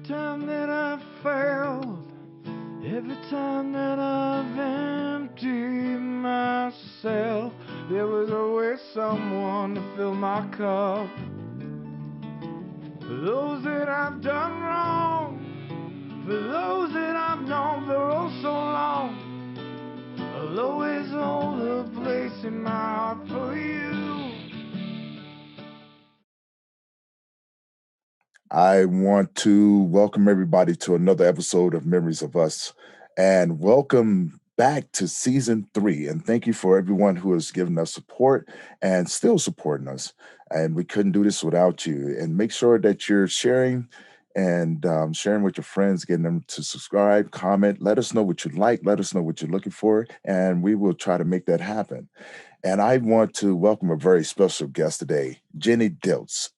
time that I've failed, every time that I've emptied myself, there was always someone to fill my cup. For those that I've done wrong, for those that I've known for oh so long, I'll always hold a place in my heart for you. I want to welcome everybody to another episode of Memories of Us and welcome back to season 3. And thank you for everyone who has given us support and still supporting us. And we couldn't do this without you. And make sure that you're sharing and sharing with your friends, getting them to subscribe, comment, let us know what you like, let us know what you're looking for, and we will try to make that happen. And I want to welcome a very special guest today, Jenny Dilts.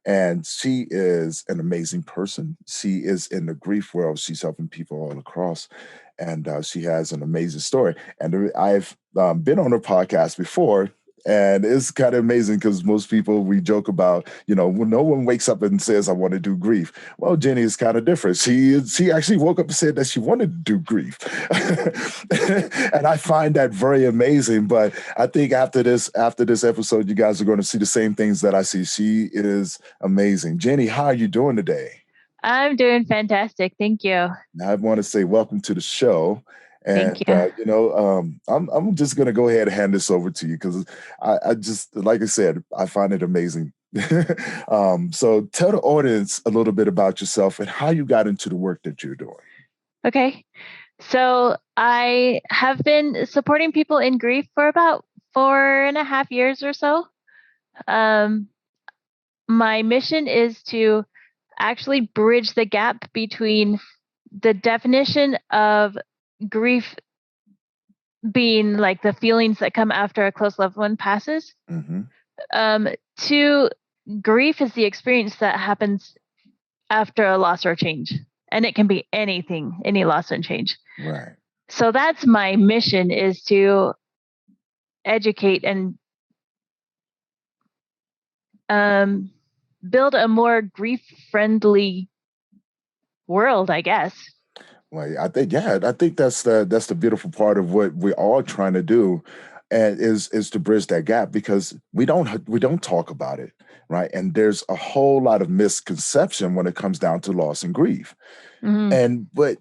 And she is an amazing person. She is in the grief world. She's helping people all across. And she has an amazing story. And I've been on her podcast before. And it's kind of amazing because most people, we joke about, when no one wakes up and says, I want to do grief. Well, Jenny is kind of different. She actually woke up and said that she wanted to do grief. And I find that very amazing. But I think after this episode, you guys are going to see the same things that I see. She is amazing. Jenny, how are you doing today? I'm doing fantastic. Thank you. I want to say welcome to the show. Thank And you. I'm just gonna go ahead and hand this over to you because I just like I said, I find it amazing. So tell the audience a little bit about yourself and how you got into the work that you're doing. Okay. So I have been supporting people in grief for about 4.5 years or so. Um, my mission is to actually bridge the gap between the definition of grief being like the feelings that come after a close loved one passes, Mm-hmm. to grief is the experience that happens after a loss or change. And it can be anything, any loss and change. Right. So that's my mission, is to educate and build a more grief friendly world, I guess. Well, I think that's the beautiful part of what we're all trying to do, and is to bridge that gap because we don't talk about it, right? And there's a whole lot of misconception when it comes down to loss and grief. Mm-hmm. And but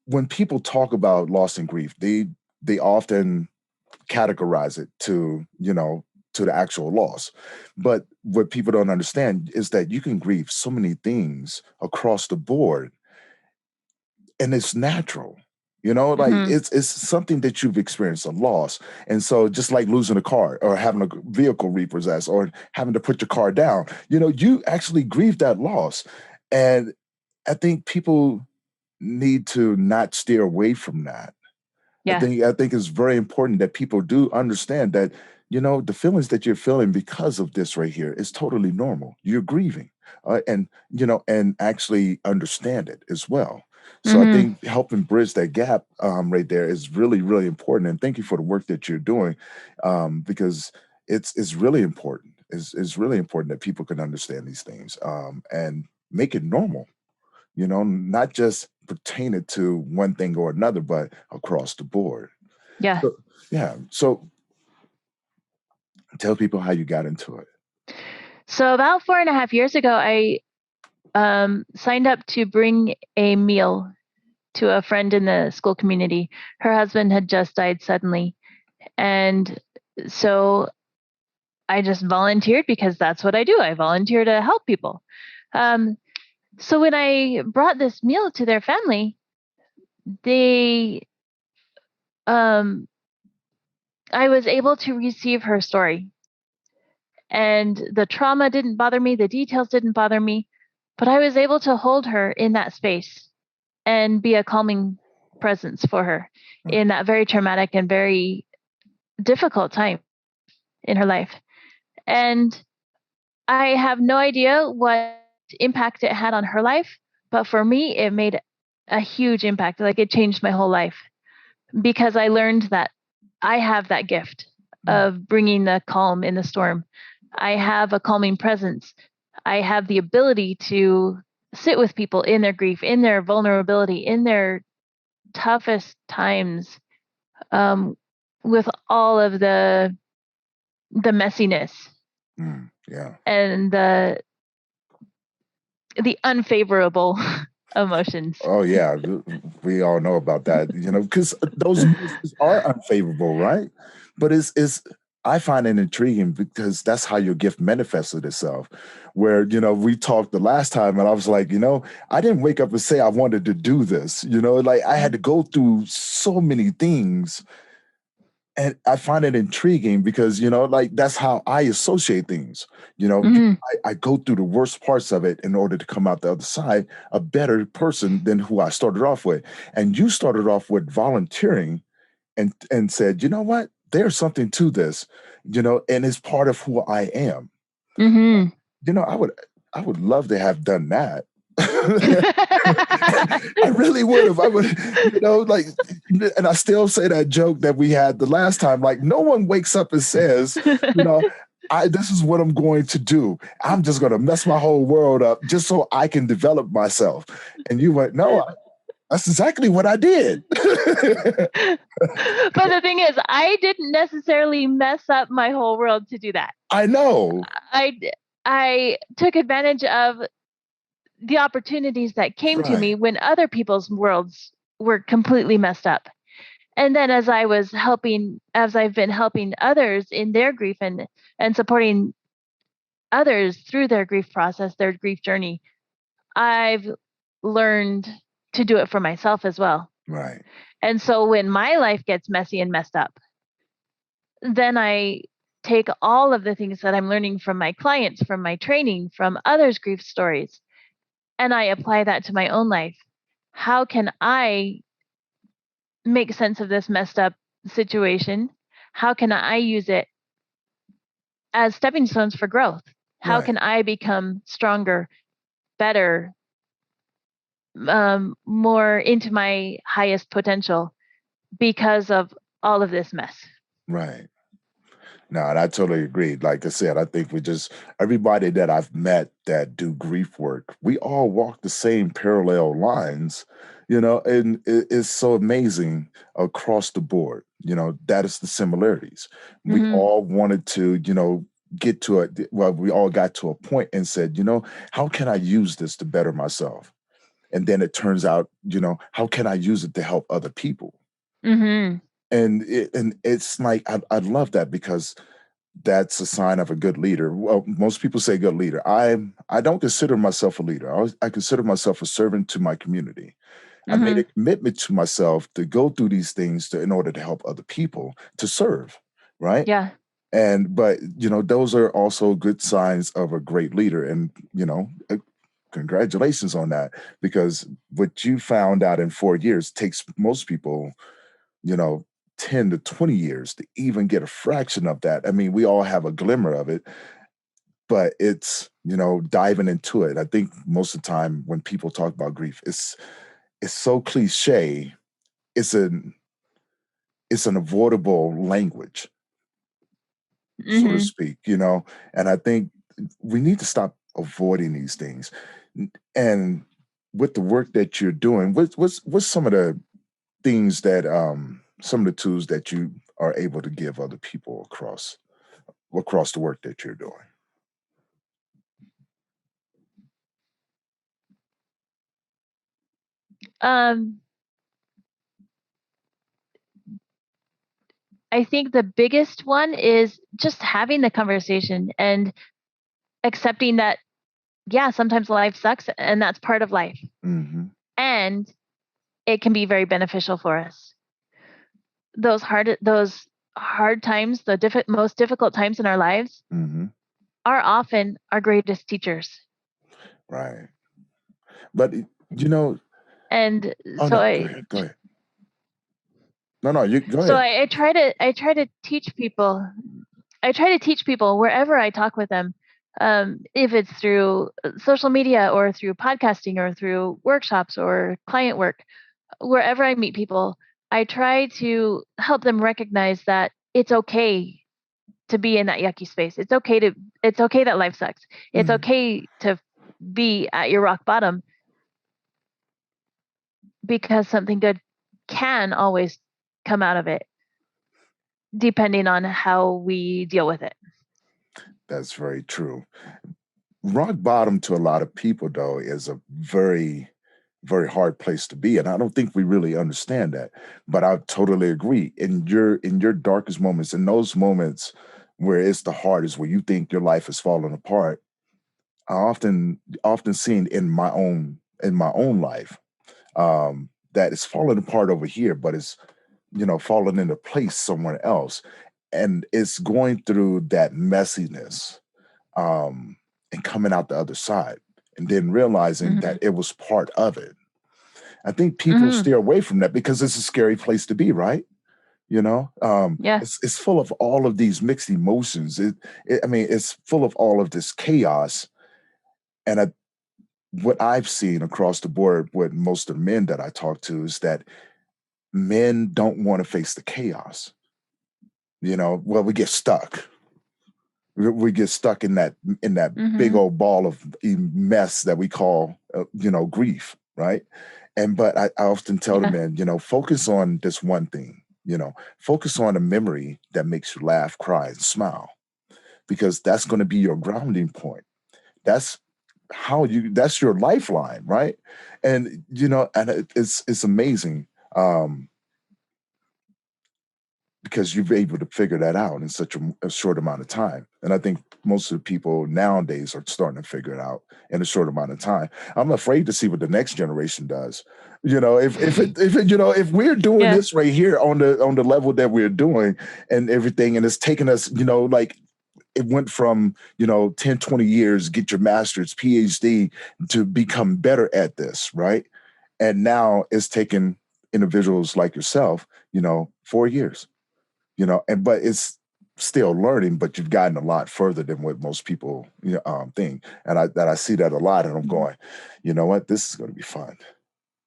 when people talk about loss and grief, they often categorize it to the actual loss. But what people don't understand is that you can grieve so many things across the board and it's natural. Like Mm-hmm. it's something that you've experienced a loss. And so just like losing a car or having a vehicle repossessed or having to put your car down, you actually grieve that loss. And I think people need to not steer away from that. Yeah. I think it's very important that people do understand that, the feelings that you're feeling because of this right here is totally normal. You're grieving, and actually understand it as well. So I Mm-hmm. think helping bridge that gap right there is really, really important. And thank you for the work that you're doing, because it's really important. It's really important that people can understand these things and make it normal, not just pertain it to one thing or another, but across the board. Yeah. So, yeah. So tell people how you got into it. So about 4.5 years ago, I signed up to bring a meal to a friend in the school community. Her husband had just died suddenly. And so I just volunteered because that's what I do. I volunteer to help people. Um, so when I brought this meal to their family, they, um, I was able to receive her story. And the trauma didn't bother me, the details didn't bother me, but I was able to hold her in that space and be a calming presence for her Mm. in that very traumatic and very difficult time in her life. And I have no idea what impact it had on her life, but for me, it made a huge impact. Like it changed my whole life because I learned that I have that gift Yeah. of bringing the calm in the storm. I have a calming presence. I have the ability to sit with people in their grief, in their vulnerability, in their toughest times, with all of the messiness Yeah. and the unfavorable emotions. Oh yeah, we all know about that, because those emotions are unfavorable, right? But it's I find it intriguing because that's how your gift manifested itself. Where we talked the last time, and I was like, I didn't wake up and say I wanted to do this. Like I had to go through so many things, and I find it intriguing because like that's how I associate things. Mm-hmm. I go through the worst parts of it in order to come out the other side a better person than who I started off with. And you started off with volunteering and said, you know what, there's something to this, and it's part of who I am. Mm-hmm. I would love to have done that. I really would have. I would, like, and I still say that joke that we had the last time. Like, no one wakes up and says, this is what I'm going to do. I'm just going to mess my whole world up just so I can develop myself. And you went, no, that's exactly what I did. But the thing is, I didn't necessarily mess up my whole world to do that. I know. I took advantage of the opportunities that came to me Right. when other people's worlds were completely messed up. And then as I've been helping others in their grief and supporting others through their grief process, their grief journey, I've learned to do it for myself as well. Right. And so when my life gets messy and messed up, then I take all of the things that I'm learning from my clients, from my training, from others' grief stories, and I apply that to my own life. How can I make sense of this messed up situation? How can I use it as stepping stones for growth? How Right. can I become stronger, better, more into my highest potential because of all of this mess? Right. No, and I totally agree. Like I said, I think everybody that I've met that do grief work, we all walk the same parallel lines, and it's so amazing across the board. That is the similarities. We Mm-hmm. all wanted to, get to we all got to a point and said, how can I use this to better myself? And then it turns out, how can I use it to help other people? Mm-hmm. And it's like I love that because that's a sign of a good leader. Well, most people say good leader. I don't consider myself a leader. I consider myself a servant to my community. I made Mm-hmm. a commitment to myself to go through these things in order to help other people, to serve, right? Yeah. But those are also good signs of a great leader. And congratulations on that, because what you found out in 4 years takes most people, you know, 10 to 20 years to even get a fraction of that. I mean, we all have a glimmer of it, but it's, diving into it. I think most of the time when people talk about grief, it's so cliche. It's an it's an avoidable language, so to Mm-hmm. speak, and I think we need to stop avoiding these things. And with the work that you're doing, what's some of the things that some of the tools that you are able to give other people across the work that you're doing? Um, I think the biggest one is just having the conversation and accepting that, yeah, sometimes life sucks and that's part of life. Hmm. And it can be very beneficial for us. Those hard times, the most difficult times in our lives Hmm. are often our greatest teachers. Right. But you know, And oh so no, go ahead, go ahead. No, you go ahead. I try to teach people. I try to teach people wherever I talk with them, if it's through social media or through podcasting or through workshops or client work, wherever I meet people, I try to help them recognize that it's okay to be in that yucky space. It's okay that life sucks. It's Mm, okay to be at your rock bottom, because something good can always come out of it, depending on how we deal with it. That's very true. Rock bottom to a lot of people, though, is a very, very hard place to be, and I don't think we really understand that. But I totally agree. In your darkest moments, in those moments where it's the hardest, where you think your life is falling apart, I often seen in my own life, that it's falling apart over here, but it's falling into place somewhere else, and it's going through that messiness, um, and coming out the other side, and then realizing Mm-hmm. that it was part of it. I think people Mm-hmm. steer away from that because it's a scary place to be, right? Yeah. It's full of all of these mixed emotions. I mean, it's full of all of this chaos. And what I've seen across the board with most of the men that I talk to is that men don't want to face the chaos. Well, we get stuck. We get stuck in that big Mm-hmm. old ball of mess that we call grief, right? But I often tell the Yeah. men, focus on this one thing. Focus on a memory that makes you laugh, cry, and smile, because that's going to be your grounding point. That's that's your lifeline, right? And it's amazing, um, because you're able to figure that out in such a short amount of time. And I think most of the people nowadays are starting to figure it out in a short amount of time. I'm afraid to see what the next generation does. If we're doing Yeah. this right here on the level that we're doing and everything, and it's taking us, like it went from 10, 20 years, get your master's, PhD, to become better at this, right? And now it's taking individuals like yourself 4 years, and but it's still learning, but you've gotten a lot further than what most people think. And I see that a lot, and I'm going, you know what, this is going to be fun.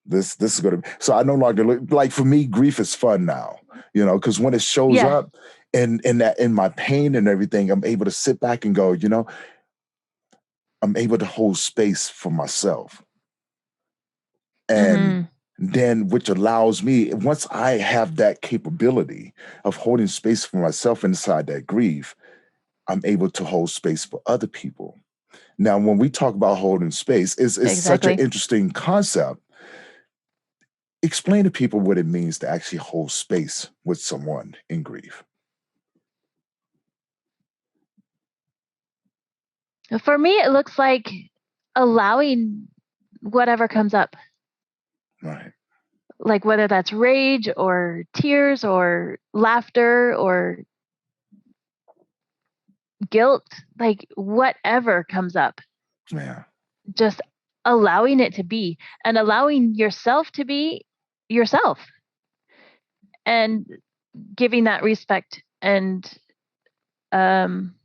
This is going to be, so I no longer like, for me, grief is fun now, because when it shows Yeah. up in my pain and everything, I'm able to sit back and go, I'm able to hold space for myself. And Mm-hmm. then, which allows me, once I have that capability of holding space for myself inside that grief, I'm able to hold space for other people. Now, when we talk about holding space, it's such an Exactly. interesting concept. Explain to people what it means to actually hold space with someone in grief. For me, it looks like allowing whatever comes up, Right. like whether that's rage or tears or laughter or guilt, like whatever comes up, Yeah. just allowing it to be, and allowing yourself to be yourself, and giving that respect and um,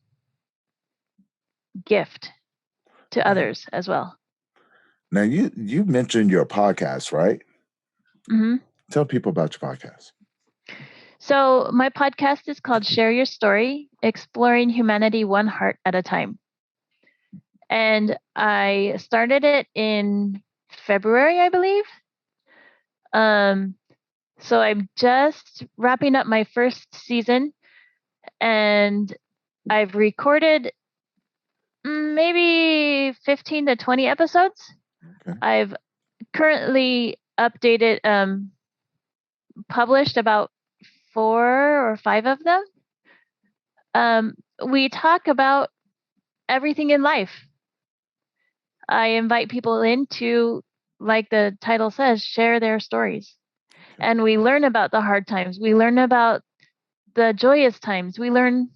gift to Right. others as well. Now, you mentioned your podcast, right? Hmm. Tell people about your podcast. So, my podcast is called Share Your Story, Exploring Humanity One Heart at a Time. And I started it in February, I believe. Um, so I'm just wrapping up my first season, and I've recorded maybe 15 to 20 episodes. Okay. I've currently published about 4 or 5 of them. Um, we talk about everything in life. I invite people in to, like the title says, share their stories. Okay. And we learn about the hard times. We learn about the joyous times. We learn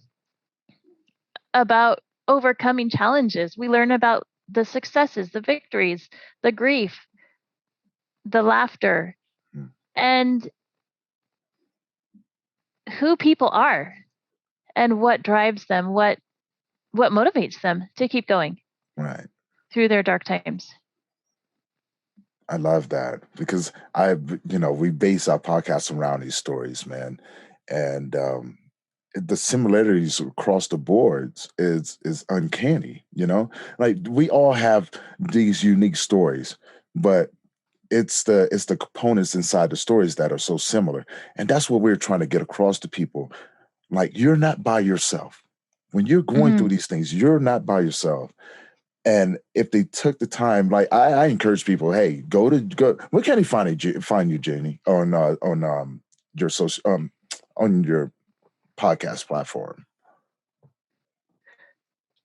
about overcoming challenges. We learn about the successes, the victories, the grief, the laughter, Hmm. and who people are and what drives them, what motivates them to keep going Right. through their dark times. I love that because we base our podcast around these stories, man. And the similarities across the boards is uncanny, you know? Like we all have these unique stories, but it's the components inside the stories that are so similar. And that's what we're trying to get across to people. Like you're not by yourself. When you're going through Hmm. these things, you're not by yourself. And if they took the time, like I encourage people, hey, go. Where can they find you, Jenny, on your social on your podcast platform?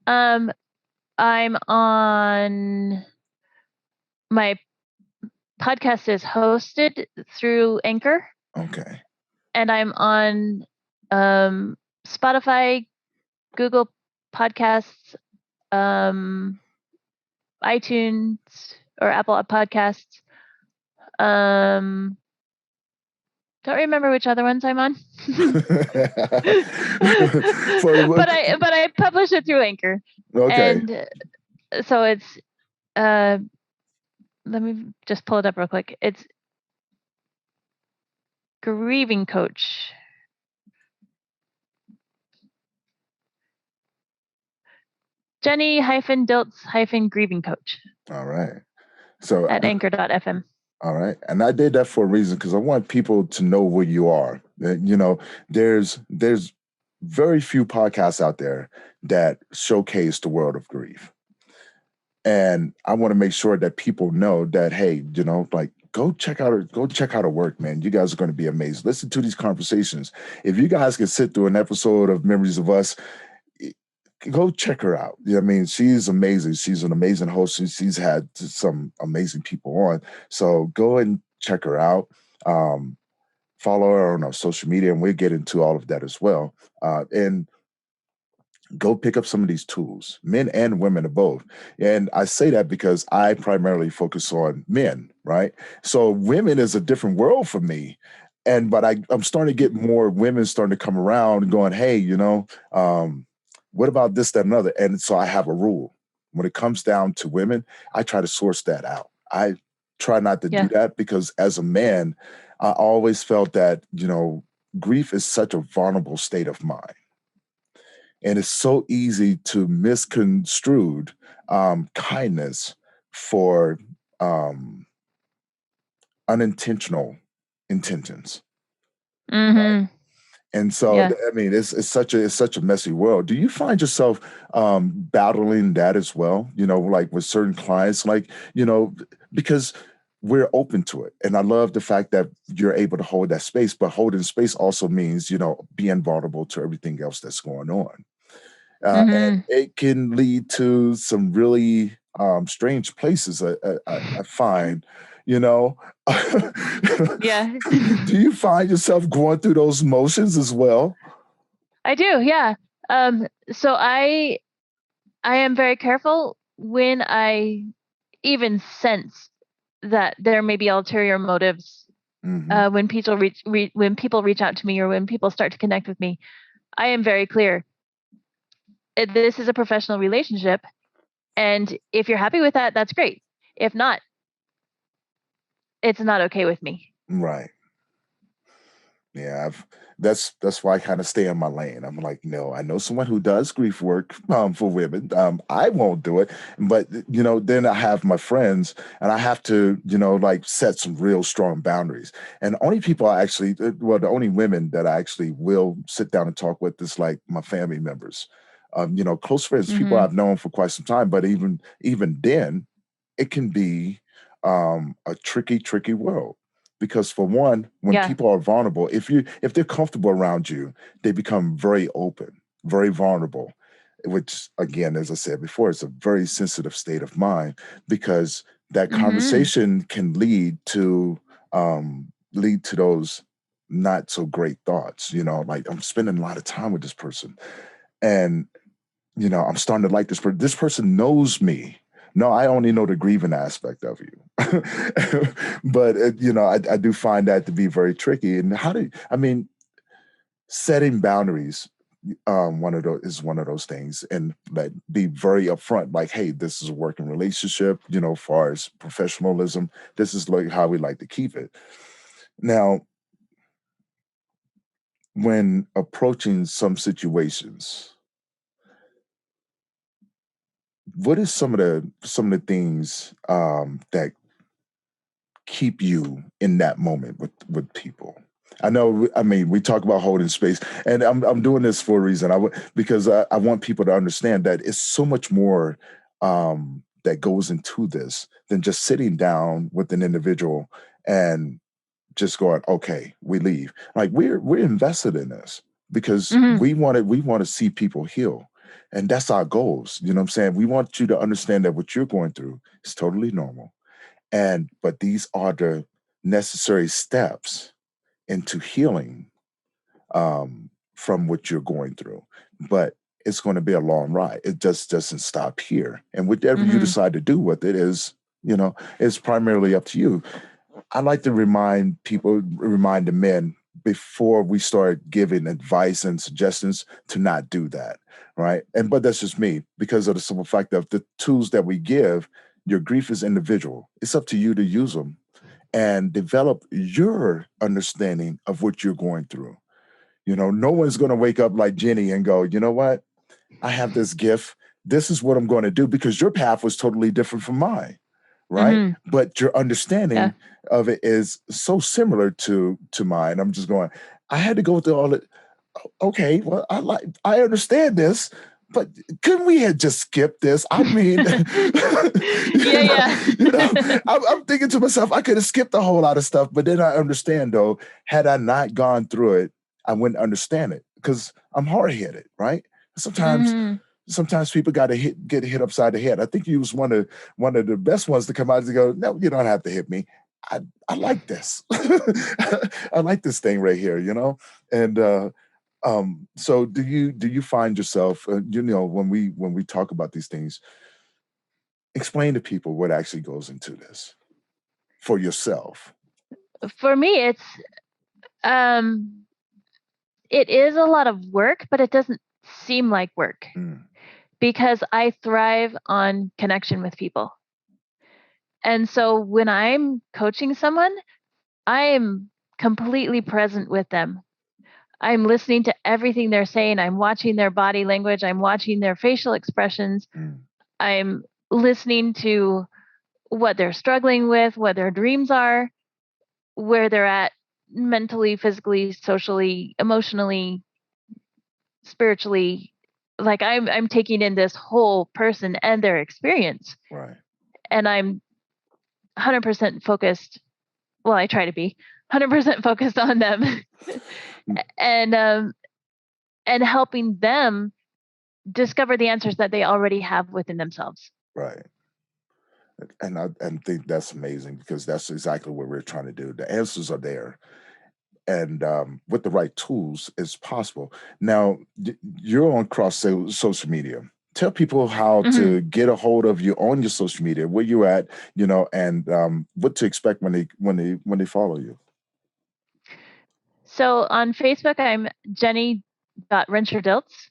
Um, I'm on my podcast is hosted through Anchor, Okay. and I'm on um, Spotify, Google Podcasts, um, iTunes or Apple Podcasts. Um, don't remember which other ones I'm on. For what? But I publish it through Anchor, Okay. and so it's uh, let me just pull it up real quick. It's grieving coach. Jenny Dilts grieving coach All right. So at anchor.fm. all right. And I did that for a reason because I want people to know where you are. You know, there's very few podcasts out there that showcase the world of grief. And I want to make sure that people know that, hey, you know, like go check out her work, man. You guys are going to be amazed. Listen to these conversations. If you guys can sit through an episode of Memories of Us, go check her out. You know what I mean? She's amazing. She's an amazing host. She's had some amazing people on. So go and check her out. Um, Follow her on our social media, and we'll get into all of that as well. And go pick up some of these tools, men and women are both. And I say that because I primarily focus on men, right? So women is a different world for me. And but I'm starting to get more women starting to come around and going, hey, you know, what about this, that, and other? And so I have a rule. When it comes down to women, I try to source that out. I try not to do Yeah. that because as a man, I always felt that, you know, grief is such a vulnerable state of mind, and it's so easy to misconstrued kindness for um, unintentional intentions. Right. Mm-hmm. And so, Yeah. I mean, it's such a messy world. Do you find yourself battling that as well? You know, like with certain clients, like you know, because we're open to it, and I love the fact that you're able to hold that space. But holding space also means, you know, being vulnerable to everything else that's going on. And Mm-hmm. it can lead to some really strange places. I find, you know. Yeah. Do you find yourself going through those motions as well? I do. Yeah. So I am very careful when I even sense that there may be ulterior motives Hmm. when when people reach out to me or when people start to connect with me. I am very clear. This is a professional relationship, and if you're happy with that, that's great. If not, it's not okay with me. Right. Yeah, that's why I kind of stay in my lane. I'm like, no, I know someone who does grief work for women. I won't do it, but you know, then I have my friends, and I have to, you know, like set some real strong boundaries. And only people I actually, well, the only women that I actually will sit down and talk with is like my family members, you know, close friends, people Mm-hmm. I've known for quite some time. But even then, it can be a tricky world because for one, when Yeah. people are vulnerable, if they're comfortable around you, they become very open, very vulnerable, which again, as I said before, it's a very sensitive state of mind because that Mm-hmm. conversation can lead to those not so great thoughts. You know, like I'm spending a lot of time with this person, and you know, I'm starting to like this person. This person knows me. No, I only know the grieving aspect of you. But, you know, I do find that to be very tricky. And I mean, setting boundaries one of those things, and like be very upfront, like, hey, this is a working relationship, you know, as far as professionalism, this is like how we like to keep it. Now, when approaching some situations, what is some of the things that keep you in that moment with people? I know. I mean, we talk about holding space, and I'm doing this for a reason. Because I want people to understand that it's so much more that goes into this than just sitting down with an individual and just going, okay, we leave. Like we're invested in this because Mhm. we want to see people heal. And that's our goals. You know what I'm saying? We want you to understand that what you're going through is totally normal. And but these are the necessary steps into healing from what you're going through. But it's going to be a long ride. It just doesn't stop here. And whatever you Mhm. decide to do with it is, it's primarily up to you. I like to remind the men before we start giving advice and suggestions to not do that, right? But that's just me because of the simple fact of the tools that we give. Your grief is individual. It's up to you to use them and develop your understanding of what you're going through. No one's going to wake up like Jenny and go, you know what? I have this gift. This is what I'm going to do because your path was totally different from mine, right? Mhm. But your Yeah. understanding of it is so similar to mine. I'm just going, I had to go through all it. Okay, well, I understand this, but couldn't we have just skipped this? I mean, Yeah. I'm thinking to myself, I could have skipped a whole lot of stuff, but then I understand though, had I not gone through it, I wouldn't understand it because I'm hard headed, right? Sometimes Mhm. sometimes people got to get hit upside the head. I think you was one of the best ones to come out and go, no, you don't have to hit me. I like this. I like this thing right here, And so do you find yourself, when we talk about these things, explain to people what actually goes into this for yourself. For me, um it is a lot of work, but it doesn't seem like work Mm, because I thrive on connection with people. And so when I'm coaching someone, I am completely present with them. I'm listening to everything they're saying. I'm watching their body language. I'm watching their facial expressions. mm, I'm listening to what they're struggling with, what their dreams are, where they're at mentally, physically, socially, emotionally, spiritually. Like I'm taking in this whole person and their experience, right. and I'm 100% focused. Well, I try to be 100% focused on them, Mm, and um, and helping them discover the answers that they already have within themselves. right. And think that's amazing because that's exactly what we're trying to do. The answers are there, and with the right tools, it's possible. Now, you're on social media. Tell people how Mhm. to get a hold of you on your social media, where you at, and what to expect when they follow you. So on Facebook, I'm Jenny.Dilts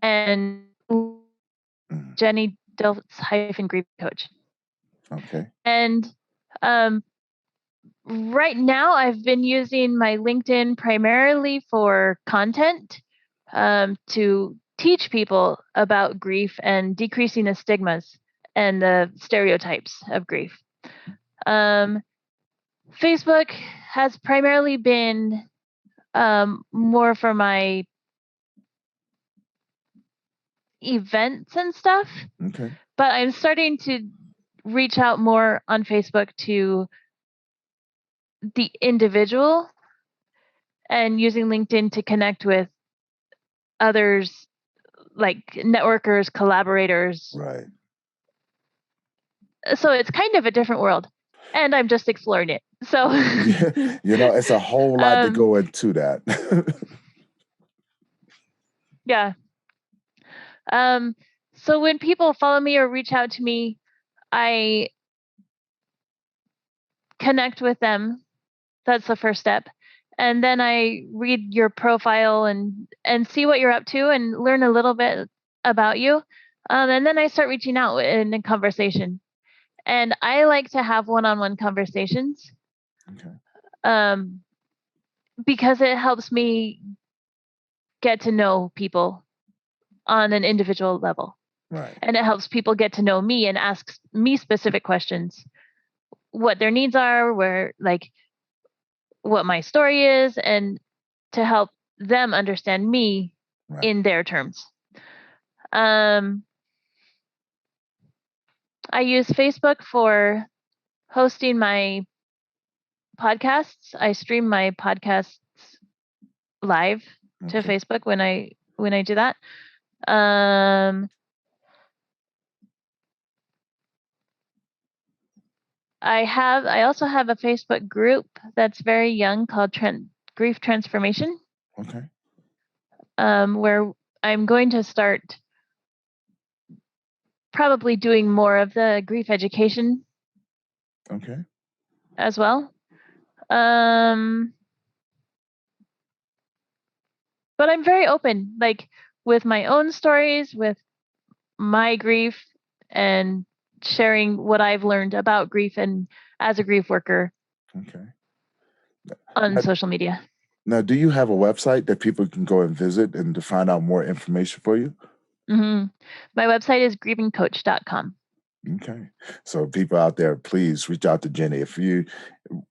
and Mm, Jenny Dilts hyphen grief coach. okay. And um, right now, I've been using my LinkedIn primarily for content to teach people about grief and decreasing the stigmas and the stereotypes of grief. Um, Facebook has primarily been more for my events and stuff, Okay. but I'm starting to reach out more on Facebook to the individual and using LinkedIn to connect with others like networkers, collaborators. Right. So it's kind of a different world. And I'm just exploring it. So Yeah. It's a whole lot to um go into that. yeah. Um so when people follow me or reach out to me, I connect with them. That's the first step. And then I read your profile and see what you're up to and learn a little bit about you. And then I start reaching out in a conversation. And I like to have one-on-one conversations. Okay. Um, because it helps me get to know people on an individual level. Right. And it helps people get to know me and ask me specific questions, what their needs are, what my story is, and to help them understand me Right. in their terms. I use Facebook for hosting my podcasts. I stream my podcasts live to Okay. Facebook when I do that. Um, I also have a Facebook group that's very young called Grief Transformation, Okay. where I'm going to start probably doing more of the grief education Okay. as well. Um, but I'm very open, like with my own stories, with my grief, and sharing what I've learned about grief and as a grief worker Okay. on Now, social media. now, do you have a website that people can go and visit and to find out more information for you? Hmm. My website is grievingcoach.com. Okay. So people out there, please reach out to Jenny. If you,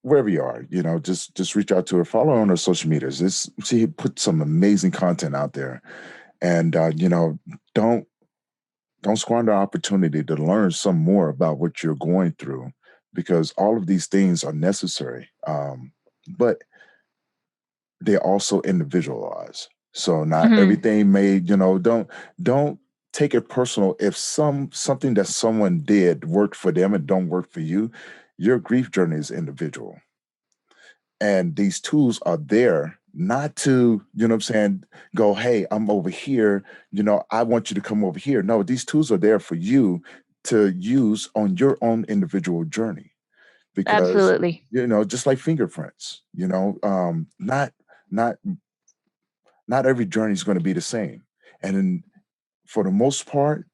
wherever you are, just reach out to her, follow her on her social medias. She put some amazing content out there. And, don't, don't squander the opportunity to learn some more about what you're going through, because all of these things are necessary. But they also individualize. So not Hmm. everything may, don't take it personal if something that someone did worked for them and don't work for you. Your grief journey is individual. And these tools are there not to, what I'm saying, go, hey, I'm over here, I want you to come over here. No, these tools are there for you to use on your own individual journey, because Absolutely. just like fingerprints, not not every journey is going to be the same. And for the most part,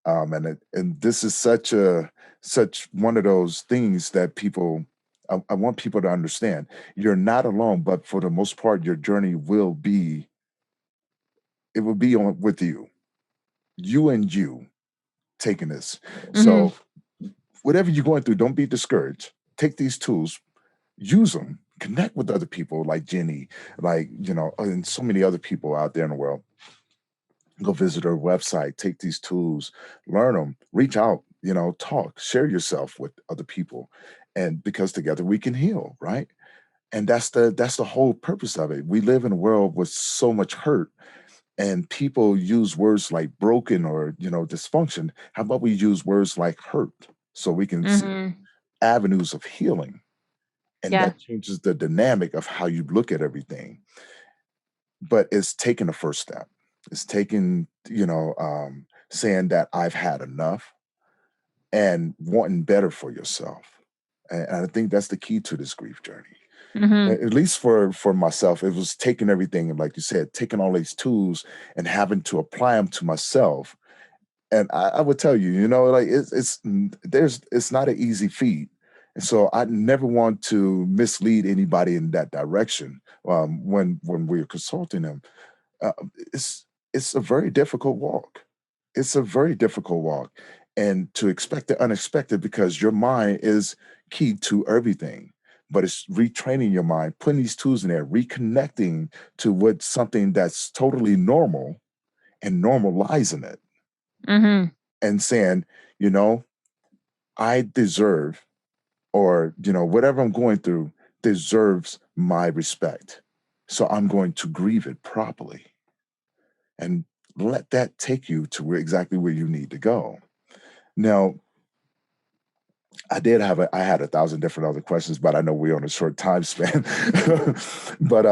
and this is such one of those things that I want people to understand. You're not alone, but for the most part, your journey will be on with you and you taking this. Hmm. So whatever you're going through, don't be discouraged. Take these tools, use them, connect with other people like Jenny, like, and so many other people out there in the world. Go visit her website, take these tools, learn them, reach out, talk, share yourself with other people. And because together we can heal, right? And that's the whole purpose of it. We live in a world with so much hurt, and people use words like broken or, dysfunction. How about we use words like hurt so we can see Hmm. avenues of healing? And Yeah. that changes the dynamic of how you look at everything. But it's taking the first step. It's taking, saying that I've had enough and wanting better for yourself. And I think that's the key to this grief journey. Hmm. At least for myself, it was taking everything, and like you said, taking all these tools and having to apply them to myself. And I would tell you, like it's not an easy feat. And so I never want to mislead anybody in that direction when we're consulting them. uh, it's a very difficult walk. It's a very difficult walk, and to expect the unexpected, because your mind is key to everything. But it's retraining your mind, putting these tools in there, reconnecting to what something that's totally normal, and normalizing it, Hmm. and saying, you know, I deserve, or whatever I'm going through deserves my respect. So I'm going to grieve it properly and let that take you to exactly where you need to go. Now, I had 1,000 different other questions, but I know we're on a short time span. But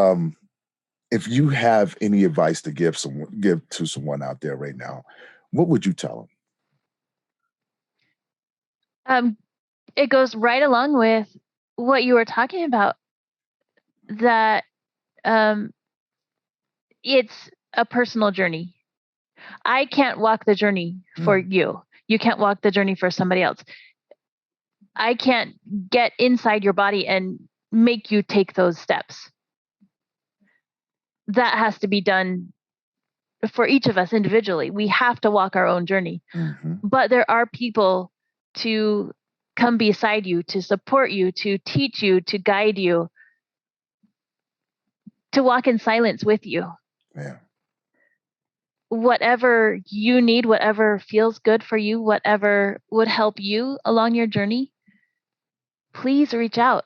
if you have any advice to give to someone out there right now, what would you tell Um, it goes right along with what you were talking about, that um, it's a personal journey. I can't walk the journey for them? you. You can't walk the journey for somebody else. I can't get inside your body and make you take those steps. that has to be done for each of us individually. We have to walk our own journey. Mm-hmm. But there are people to come beside you, to support you, to teach you, to guide you, to walk in silence with you. Yeah. Whatever you need, whatever feels good for you, whatever would help you along your journey, please reach out,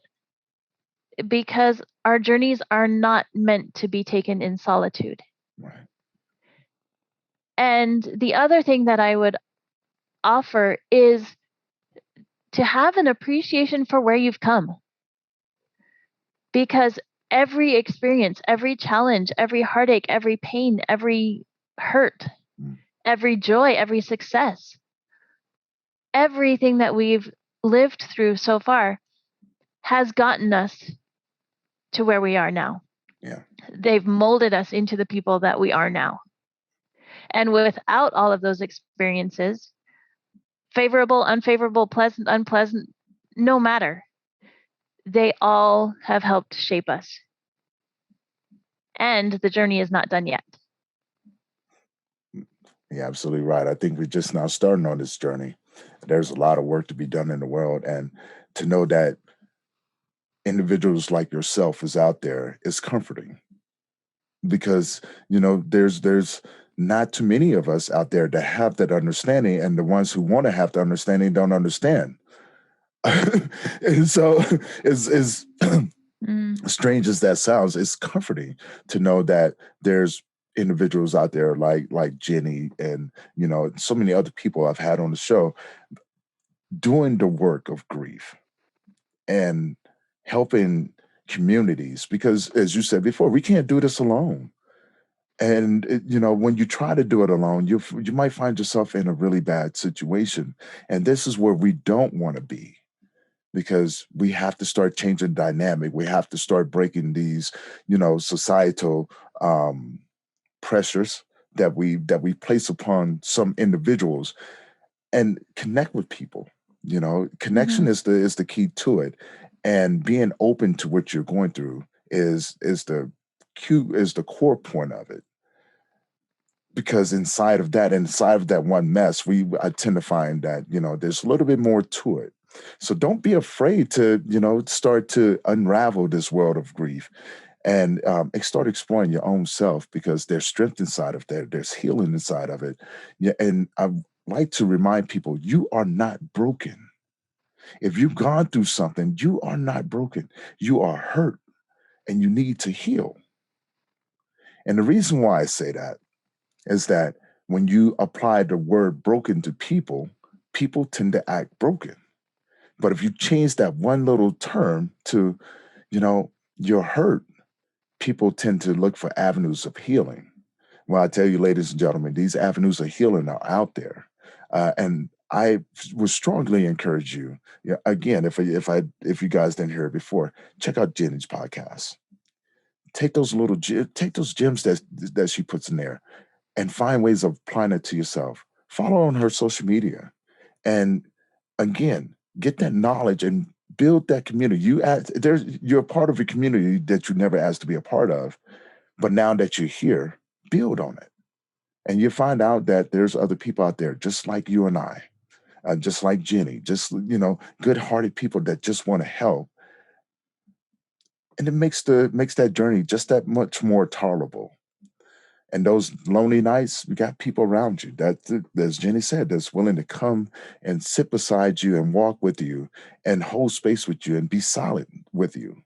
because our journeys are not meant to be taken in solitude. Right. And the other thing that I would offer is to have an appreciation for where you've come. Because every experience, every challenge, every heartache, every pain, every hurt, every joy, every success, everything that we've lived through so far has gotten us to where we are now. Yeah. They've molded us into the people that we are now. And without all of those experiences, favorable, unfavorable, pleasant, unpleasant, no matter, they all have helped shape us. And the journey is not done yet. You're absolutely right. I think we're just now starting on this journey. There's a lot of work to be done in the world. And to know that individuals like yourself is out there is comforting, because there's not too many of us out there that have that understanding, and the ones who want to have the understanding don't understand. And so is strange as that sounds, it's comforting to know that there's individuals out there like Jenny and so many other people I've had on the show doing the work of grief and helping communities, because as you said before, we can't do this alone. And when you try to do it alone, you might find yourself in a really bad situation. And this is where we don't want to be, because we have to start changing dynamic. We have to start breaking these, societal pressures that we place upon some individuals, and connect with people. Connection is the key to it, and being open to what you're going through is the core point of it. Because inside of that one mess, I tend to find that there's a little bit more to it. So don't be afraid to start to unravel this world of grief, and start exploring your own self, because there's strength inside of that. There's healing inside of it. Yeah, and I like to remind people, you are not broken. If you've gone through something, you are not broken. You are hurt, and you need to heal. And the reason why I say that is that when you apply the word broken to people, people tend to act broken. But if you change that one little term to, you're hurt, people tend to look for avenues of healing. Well, I tell you, ladies and gentlemen, these avenues of healing are out there. And I would strongly encourage you. Yeah, again, if you guys didn't hear it before, check out Jenny's podcast. Take those gems that she puts in there, and find ways of applying it to yourself. Follow on her social media, and again, get that knowledge and build that community. You're a part of a community that you never asked to be a part of, but now that you're here, build on it, and you find out that there's other people out there just like you and I, just like Jenny, just good-hearted people that just want to help, and it makes that journey just that much more tolerable. And those lonely nights, you got people around you that, as Jenny said, that's willing to come and sit beside you and walk with you and hold space with you and be solid with you.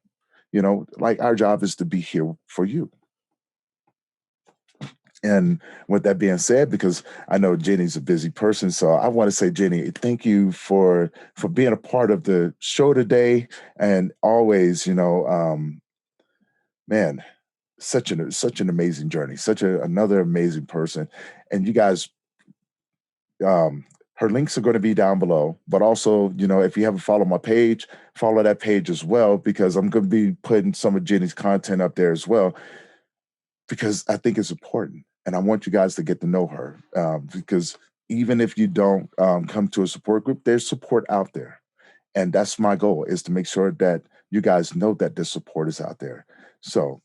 Like our job is to be here for you. And with that being said, because I know Jenny's a busy person, so I want to say, Jenny, thank you for being a part of the show today, and always, man, such an amazing journey, another amazing person. And you guys, her links are going to be down below, but also, if you haven't followed my page, follow that page as well, because I'm going to be putting some of Jenny's content up there as well, because I think it's important. And I want you guys to get to know her, because even if you don't come to a support group, there's support out there. And that's my goal, is to make sure that you guys know that the support is out there. So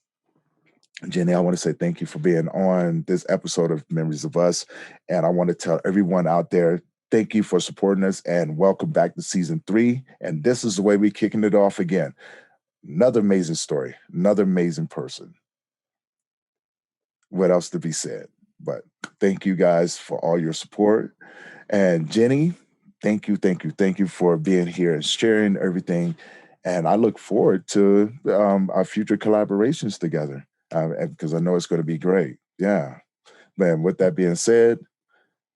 Jenny, I want to say thank you for being on this episode of Memories of Us. And I want to tell everyone out there, thank you for supporting us and welcome back to season 3. And this is the way we're kicking it off again. Another amazing story, another amazing person. What else to be said? But thank you guys for all your support. And Jenny, thank you for being here and sharing everything. And I look forward to our future collaborations together because I know it's going to be great. Yeah. Man, with that being said,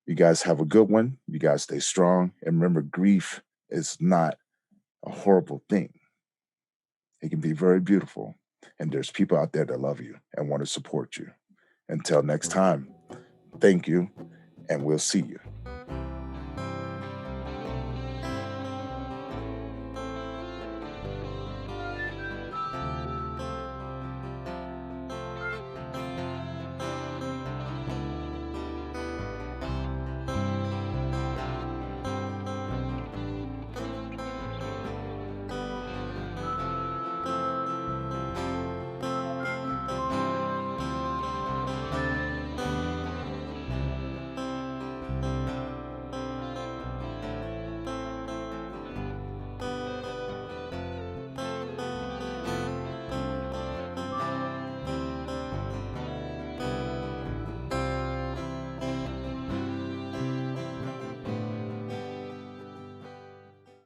you guys have a good one. You guys stay strong. And remember, grief is not a horrible thing, it can be very beautiful. And there's people out there that love you and want to support you. Until next time, thank you, and we'll see you.